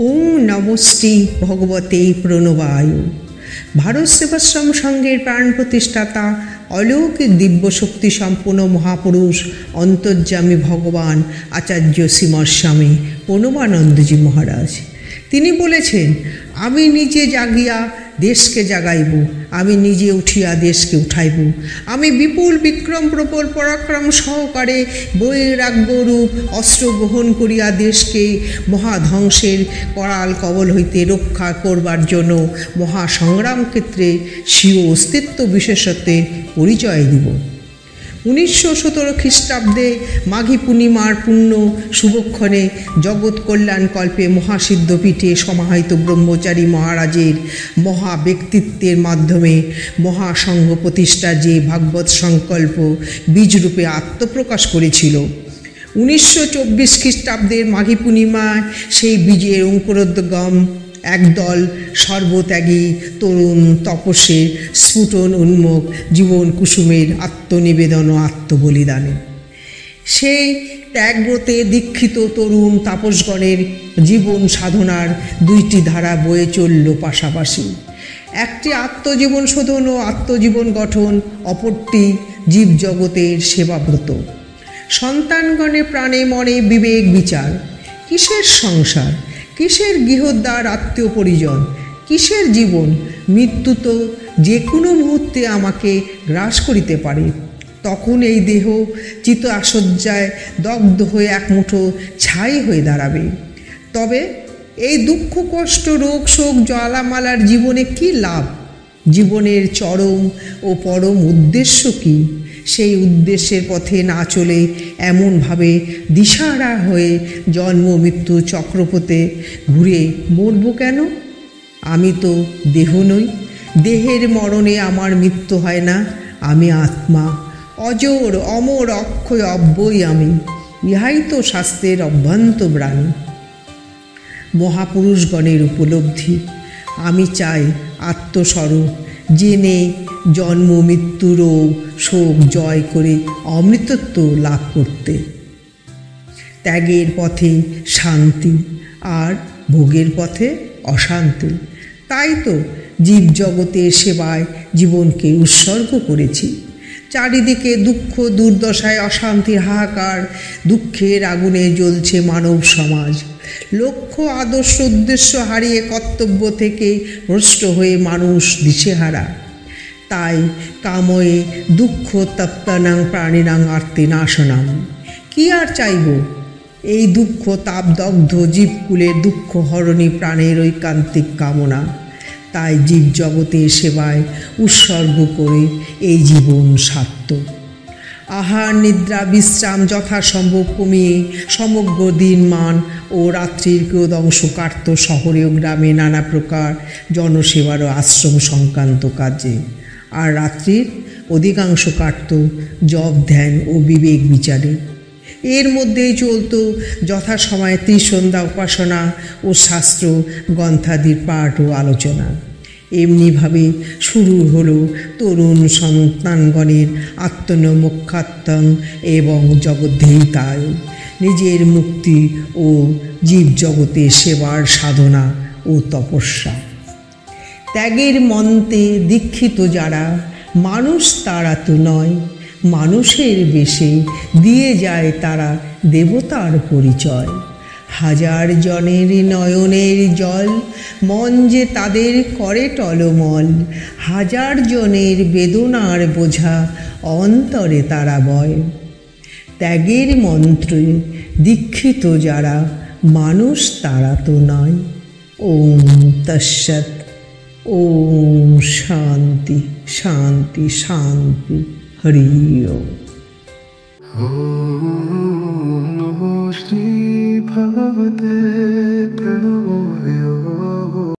ওং নমস্তে ভগবতে প্রণবায়। ভারত সেবাশ্রম সংঘের প্রাণ প্রতিষ্ঠাতা অলৌকিক দিব্য শক্তি সম্পন্ন মহাপুরুষ অন্তর্যামী ভগবান আচার্য শ্রীমৎস্বামী প্রণবানন্দজি মহারাজ তিনি বলেছেন, আমি নিজে জাগিয়া দেশকে জাগাইব, আমি নিজে উঠিয়া দেশকে উঠাইব। আমি বিপুল বিক্রম প্রবল পরাক্রম সহকারে বৈরাগ্য রূপ অস্ত্র গ্রহণ করিয়া দেশকে মহাধ্বংসের করাল কবল হইতে রক্ষা করবার জন্য মহাসংগ্রাম ক্ষেত্রে স্বীয় অস্তিত্ব বিশেষত্বের পরিচয় দিব। 1917 খ্রিস্টাব্দে মাঘী পূর্ণিমার পূর্ণ শুভক্ষণে জগৎ কল্যাণ কল্পে মহাসিদ্ধপীঠে সমাহিত ব্রহ্মচারী মহারাজের মহা ব্যক্তিত্বের মাধ্যমে মহাসংঘ প্রতিষ্ঠা যে ভাগবত সংকল্প বীজরূপে আত্মপ্রকাশ করেছিল, 1924 খ্রিস্টাব্দের মাঘী পূর্ণিমায় সেই বীজের অঙ্কুরোদ্গম একদল সর্বত্যাগী তরুণ তপস্বীর স্ফুটন উন্মুখ জীবন কুসুমের আত্মনিবেদন ও আত্মবলিদানে। সেই ত্যাগব্রতে দীক্ষিত তরুণ তাপসগণের জীবন সাধনার দুইটি ধারা বয়ে চলল পাশাপাশি। একটি আত্মজীবন শোধন ও আত্মজীবন গঠন, অপরটি জীবজগতের সেবাব্রত। সন্তানগণের প্রাণে মনে বিবেক বিচার, কিসের সংসার, কিসের গৃহদ্বার আত্মীয় পরিজন, কিসের জীবন? মৃত্যু তো যে কোনো মুহূর্তে আমাকে গ্রাস করিতে পারে। তখন এই দেহ চিত আশয্যায় দগ্ধ হয়ে এক মুঠো ছাই হয়ে দাঁড়াবে। তবে এই দুঃখ কষ্ট রোগ শোক জ্বালামালার জীবনে কি লাভ? জীবনের চরম ও পরম উদ্দেশ্য কি? সেই উদ্দেশ্যের পথে না চলে এমনভাবে দিশাহারা হয়ে জন্ম মৃত্যু চক্রপথে ঘুরে মরব কেন? আমি তো দেহ নই, দেহের মরণে আমার মৃত্যু হয় না। আমি আত্মা, অজর অমর অক্ষয় অব্যয় আমি। ইহাই তো শাস্ত্রের অভ্যন্তবাণী, মহাপুরুষগণের উপলব্ধি। আমি চাই আত্মস্বরূপ জেনে জন্ম মৃত্যুরও শোক জয় করে অমৃতত্ব লাভ করতে। ত্যাগের পথে শান্তি আর ভোগের পথে অশান্তি। তাই তো জীবজগতের সেবায় জীবনকে উৎসর্গ করেছি। চারিদিকে দুঃখ দুর্দশায় অশান্তির হাহাকার, দুঃখের আগুনে জ্বলছে মানব সমাজ। লক্ষ্য আদর্শ উদ্দেশ্য হারিয়ে কর্তব্য থেকে ভ্রষ্ট হয়ে মানুষ দিশেহারা। তাই কাময়ে দুঃখ তপ্তানাং প্রাণিনাং আর্তিনাশনাং। কি আর চাইব? এই দুঃখ তাপদগ্ধ জীবকুলের দুঃখ হরণী প্রাণের ঐকান্তিক কামনা। তাই জীবজগতের সেবায় উৎসর্গ করে এই জীবন সার্থক। আহার নিদ্রা বিশ্রাম যথাসম্ভব কমিয়ে সমগ্র দিনমান ও রাত্রির কিয়দংশ কাটত শহরে ও গ্রামে নানা প্রকার জনসেবার ও আশ্রম সংক্রান্ত কাজে, আর রাত্রির অধিকাংশ কাটত জপ ধ্যান ও বিবেক বিচারে। এর মধ্যেই চলত যথাসময়ে ত্রিসন্ধ্যা উপাসনা ও শাস্ত্র গ্রন্থাদির পাঠ ও আলোচনা। এমনিভাবে শুরু হলো তরুণ সন্তানগণের আত্মনমোক্ষাত্মং এবং জগদ্ধেহিতায় নিজের মুক্তি ও জীবজগতের সেবার সাধনা ও তপস্যা। ত্যাগের মন্ত্রে দীক্ষিত যারা মানুষ তারা তো নয়, মানুষের বেশে দিয়ে যায় তারা দেবতার পরিচয়। হাজার জনের নয়নের জল মন যে তাদের করে টলমল, হাজার জনের বেদনার বোঝা অন্তরে তারা বয়। ত্যাগের মন্ত্রে দীক্ষিত যারা মানুষ তারা তো নয়। ওম তৎসৎ। ওম শান্তি শান্তি শান্তি। হরি ওম। ওম নমঃ শ্রী ভগবতে